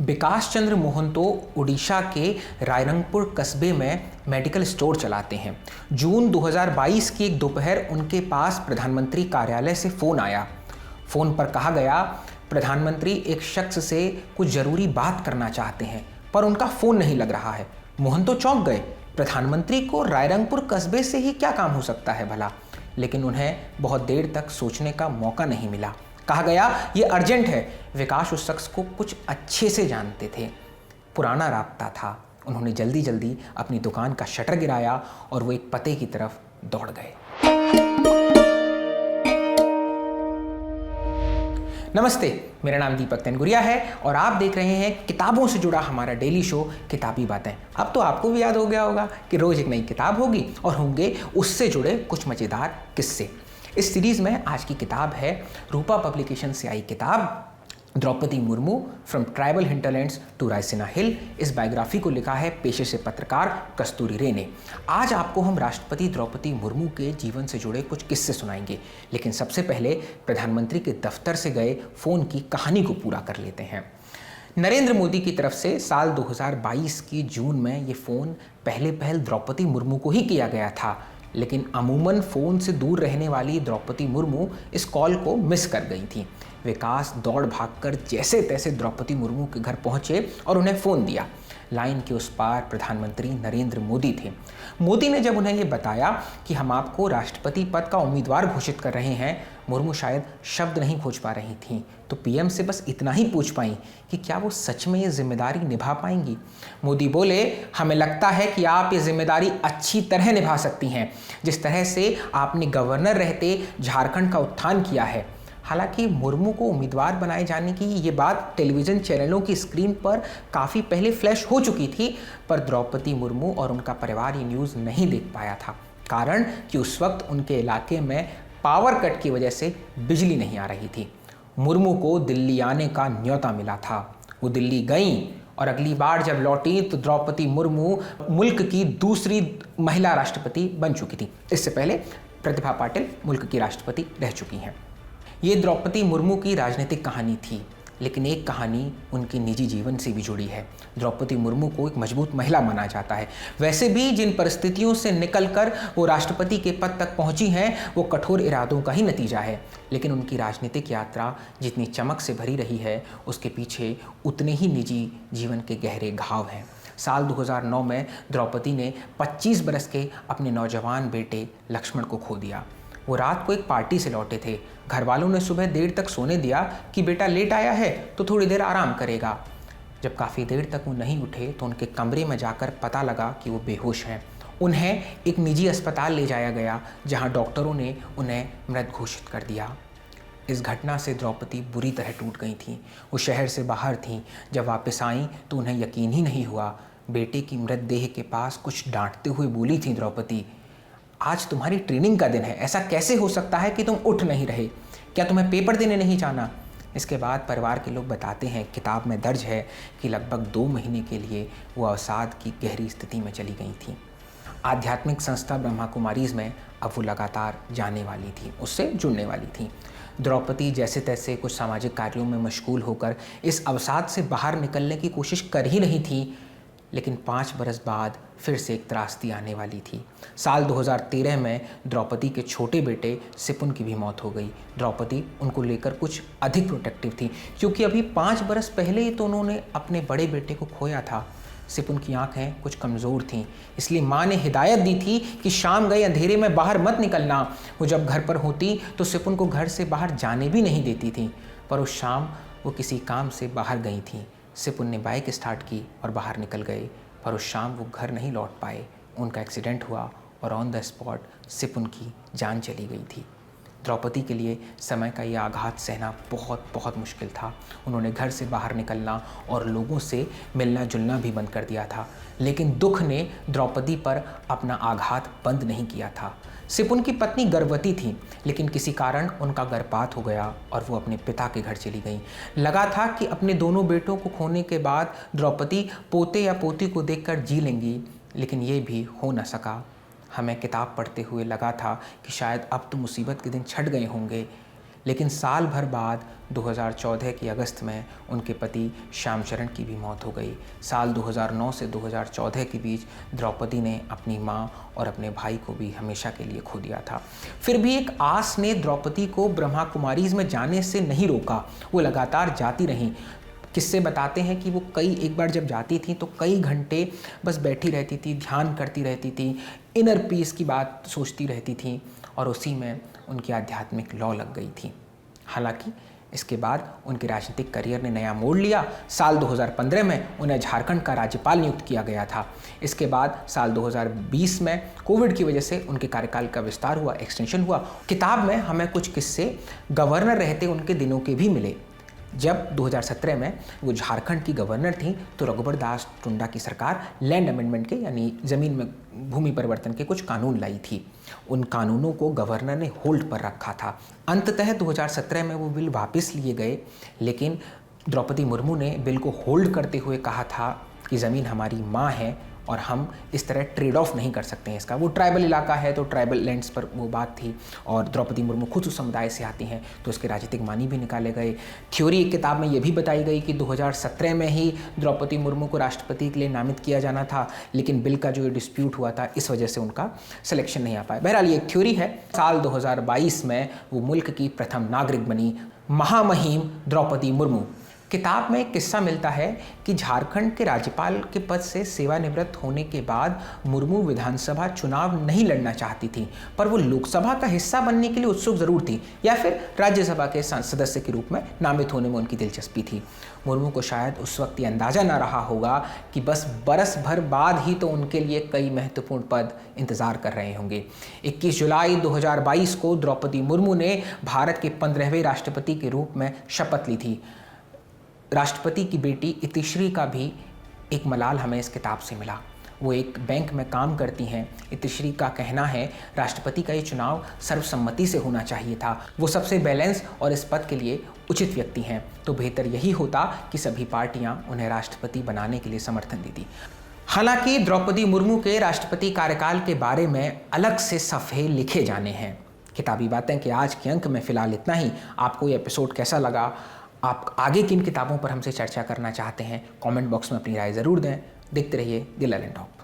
विकास चंद्र मोहंतो उड़ीसा के रायरंगपुर कस्बे में मेडिकल स्टोर चलाते हैं। जून 2022 की एक दोपहर उनके पास प्रधानमंत्री कार्यालय से फ़ोन आया। फ़ोन पर कहा गया, प्रधानमंत्री एक शख्स से कुछ ज़रूरी बात करना चाहते हैं, पर उनका फ़ोन नहीं लग रहा है। मोहंतो चौंक गए। प्रधानमंत्री को रायरंगपुर कस्बे से ही क्या काम हो सकता है भला? लेकिन उन्हें बहुत देर तक सोचने का मौका नहीं मिला। कहा गया, ये अर्जेंट है। विकास उस शख्स को कुछ अच्छे से जानते थे, पुराना राब्ता था। उन्होंने जल्दी जल्दी अपनी दुकान का शटर गिराया और वो एक पते की तरफ दौड़ गए। नमस्ते, मेरा नाम दीपक तेनगुरिया है और आप देख रहे हैं किताबों से जुड़ा हमारा डेली शो किताबी बातें। अब तो आपको भी याद हो गया होगा कि रोज़ एक नई किताब होगी और होंगे उससे जुड़े कुछ मज़ेदार किस्से। इस सीरीज़ में आज की किताब है रूपा पब्लिकेशन से आई किताब Droupadi Murmu from tribal hinterlands to Raisina hill. इस बायोग्राफी को लिखा है पेशे से पत्रकार कस्तूरी रे ने। आज आपको हम राष्ट्रपति द्रौपदी मुर्मू के जीवन से जुड़े कुछ किस्से सुनाएंगे, लेकिन सबसे पहले प्रधानमंत्री के दफ्तर से गए फ़ोन की कहानी को पूरा कर लेते हैं। नरेंद्र मोदी की तरफ से साल 2022 की जून में ये फ़ोन पहल द्रौपदी मुर्मू को ही किया गया था, लेकिन अमूमन फ़ोन से दूर रहने वाली द्रौपदी मुर्मू इस कॉल को मिस कर गई थी। विकास दौड़ भागकर जैसे तैसे द्रौपदी मुर्मू के घर पहुंचे और उन्हें फ़ोन दिया। लाइन के उस पार प्रधानमंत्री नरेंद्र मोदी थे। मोदी ने जब उन्हें ये बताया कि हम आपको राष्ट्रपति पद का उम्मीदवार घोषित कर रहे हैं, मुर्मू शायद शब्द नहीं खोज पा रही थीं, तो पीएम से बस इतना ही पूछ पाई कि क्या वो सच में ये जिम्मेदारी निभा पाएंगी। मोदी बोले, हमें लगता है कि आप ये जिम्मेदारी अच्छी तरह निभा सकती हैं, जिस तरह से आपने गवर्नर रहते झारखंड का उत्थान किया है। हालांकि मुर्मू को उम्मीदवार बनाए जाने की ये बात टेलीविज़न चैनलों की स्क्रीन पर काफ़ी पहले फ्लैश हो चुकी थी, पर द्रौपदी मुर्मू और उनका परिवार ये न्यूज़ नहीं देख पाया था। कारण कि उस वक्त उनके इलाके में पावर कट की वजह से बिजली नहीं आ रही थी। मुर्मू को दिल्ली आने का न्योता मिला था। वो दिल्ली गईं और अगली बार जब लौटी तो द्रौपदी मुर्मू मुल्क की दूसरी महिला राष्ट्रपति बन चुकी थी। इससे पहले प्रतिभा पाटिल मुल्क की राष्ट्रपति रह चुकी हैं। ये द्रौपदी मुर्मू की राजनीतिक कहानी थी, लेकिन एक कहानी उनके निजी जीवन से भी जुड़ी है। द्रौपदी मुर्मू को एक मजबूत महिला माना जाता है। वैसे भी जिन परिस्थितियों से निकलकर वो राष्ट्रपति के पद तक पहुंची हैं, वो कठोर इरादों का ही नतीजा है। लेकिन उनकी राजनीतिक यात्रा जितनी चमक से भरी रही है, उसके पीछे उतने ही निजी जीवन के गहरे घाव हैं। साल 2009 में द्रौपदी ने 25 बरस के अपने नौजवान बेटे लक्ष्मण को खो दिया। वो रात को एक पार्टी से लौटे थे। घर वालों ने सुबह देर तक सोने दिया कि बेटा लेट आया है तो थोड़ी देर आराम करेगा। जब काफ़ी देर तक वो नहीं उठे तो उनके कमरे में जाकर पता लगा कि वो बेहोश हैं। उन्हें एक निजी अस्पताल ले जाया गया, जहां डॉक्टरों ने उन्हें मृत घोषित कर दिया। इस घटना से द्रौपदी बुरी तरह टूट गई थीं। वो शहर से बाहर थीं। जब वापस आईं तो उन्हें यकीन ही नहीं हुआ। बेटे की मृतदेह के पास कुछ डांटते हुए बोली थी द्रौपदी, आज तुम्हारी ट्रेनिंग का दिन है, ऐसा कैसे हो सकता है कि तुम उठ नहीं रहे? क्या तुम्हें पेपर देने नहीं जाना? इसके बाद परिवार के लोग बताते हैं, किताब में दर्ज है कि लगभग 2 महीने के लिए वो अवसाद की गहरी स्थिति में चली गई थी। आध्यात्मिक संस्था ब्रह्मा कुमारीज़ में अब वो लगातार जाने वाली थी, उससे जुड़ने वाली थी। द्रौपदी जैसे तैसे कुछ सामाजिक कार्यों में मशगूल होकर इस अवसाद से बाहर निकलने की कोशिश कर ही रही थी, लेकिन 5 बरस बाद फिर से एक त्रासदी आने वाली थी। साल 2013 में द्रौपदी के छोटे बेटे सिपुन की भी मौत हो गई। द्रौपदी उनको लेकर कुछ अधिक प्रोटेक्टिव थी, क्योंकि अभी 5 बरस पहले ही तो उन्होंने अपने बड़े बेटे को खोया था। सिपुन की आंखें कुछ कमज़ोर थीं, इसलिए माँ ने हिदायत दी थी कि शाम गए अंधेरे में बाहर मत निकलना। वो जब घर पर होती तो सिपुन को घर से बाहर जाने भी नहीं देती थी, पर उस शाम वो किसी काम से बाहर गई थी। सिपुन ने बाइक स्टार्ट की और बाहर निकल गए, पर उस शाम वो घर नहीं लौट पाए। उनका एक्सीडेंट हुआ और ऑन द स्पॉट सिपुन की जान चली गई थी। द्रौपदी के लिए समय का ये आघात सहना बहुत बहुत मुश्किल था। उन्होंने घर से बाहर निकलना और लोगों से मिलना जुलना भी बंद कर दिया था, लेकिन दुख ने द्रौपदी पर अपना आघात बंद नहीं किया था। सिपुन की पत्नी गर्भवती थी, लेकिन किसी कारण उनका गर्भपात हो गया और वो अपने पिता के घर चली गई। लगा था कि अपने दोनों बेटों को खोने के बाद द्रौपदी पोते या पोती को देखकर जी लेंगी, लेकिन ये भी हो न सका। हमें किताब पढ़ते हुए लगा था कि शायद अब तो मुसीबत के दिन छट गए होंगे, लेकिन साल भर बाद 2014 की अगस्त में उनके पति श्याम चरण की भी मौत हो गई। साल 2009 से 2014 के बीच द्रौपदी ने अपनी मां और अपने भाई को भी हमेशा के लिए खो दिया था। फिर भी एक आस ने द्रौपदी को ब्रह्मा कुमारीज में जाने से नहीं रोका, वो लगातार जाती रहीं। किस्से बताते हैं कि वो एक बार जब जाती थी तो कई घंटे बस बैठी रहती थी, ध्यान करती रहती थी, इनर पीस की बात सोचती रहती थी और उसी में उनकी आध्यात्मिक लौ लग गई थी। हालांकि इसके बाद उनके राजनीतिक करियर ने नया मोड़ लिया। साल 2015 में उन्हें झारखंड का राज्यपाल नियुक्त किया गया था। इसके बाद साल 2020 में कोविड की वजह से उनके कार्यकाल का विस्तार हुआ, एक्सटेंशन हुआ। किताब में हमें कुछ किस्से गवर्नर रहते उनके दिनों के भी मिले। जब 2017 में वो झारखंड की गवर्नर थी तो रघुबर दास टुंडा की सरकार लैंड अमेंडमेंट के यानी ज़मीन में भूमि परिवर्तन के कुछ कानून लाई थी। उन कानूनों को गवर्नर ने होल्ड पर रखा था। अंततः 2017 में वो बिल वापस लिए गए, लेकिन द्रौपदी मुर्मू ने बिल को होल्ड करते हुए कहा था कि ज़मीन हमारी माँ है और हम इस तरह ट्रेड ऑफ नहीं कर सकते हैं इसका। वो ट्राइबल इलाका है तो ट्राइबल लैंड्स पर वो बात थी और द्रौपदी मुर्मू खुद उस समुदाय से आती हैं तो उसके राजनीतिक मानी भी निकाले गए। थ्योरी एक किताब में ये भी बताई गई कि 2017 में ही द्रौपदी मुर्मू को राष्ट्रपति के लिए नामित किया जाना था, लेकिन बिल का जो डिस्प्यूट हुआ था इस वजह से उनका सिलेक्शन नहीं आ पाया। बहरहाल ये एक थ्योरी है। साल 2022 में वो मुल्क की प्रथम नागरिक बनी, महामहिम द्रौपदी मुर्मू। किताब में एक किस्सा मिलता है कि झारखंड के राज्यपाल के पद से सेवानिवृत्त होने के बाद मुर्मू विधानसभा चुनाव नहीं लड़ना चाहती थी, पर वो लोकसभा का हिस्सा बनने के लिए उत्सुक जरूर थी या फिर राज्यसभा के सदस्य के रूप में नामित होने में उनकी दिलचस्पी थी। मुर्मू को शायद उस वक्त ये अंदाजा ना रहा होगा कि बस बरस भर बाद ही तो उनके लिए कई महत्वपूर्ण पद इंतजार कर रहे होंगे। 21 जुलाई 2022 को द्रौपदी मुर्मू ने भारत के 15वें राष्ट्रपति के रूप में शपथ ली थी। राष्ट्रपति की बेटी इतिश्री का भी एक मलाल हमें इस किताब से मिला। वो एक बैंक में काम करती हैं। इतिश्री का कहना है राष्ट्रपति का ये चुनाव सर्वसम्मति से होना चाहिए था। वो सबसे बैलेंस और इस पद के लिए उचित व्यक्ति हैं, तो बेहतर यही होता कि सभी पार्टियां उन्हें राष्ट्रपति बनाने के लिए समर्थन देती। हालांकि द्रौपदी मुर्मू के राष्ट्रपति कार्यकाल के बारे में अलग से सफ़े लिखे जाने हैं। किताबी बातें के आज के अंक में फ़िलहाल इतना ही। आपको ये एपिसोड कैसा लगा, आप आगे किन किताबों पर हमसे चर्चा करना चाहते हैं, कमेंट बॉक्स में अपनी राय ज़रूर दें। देखते रहिए द लर्निंग टॉप।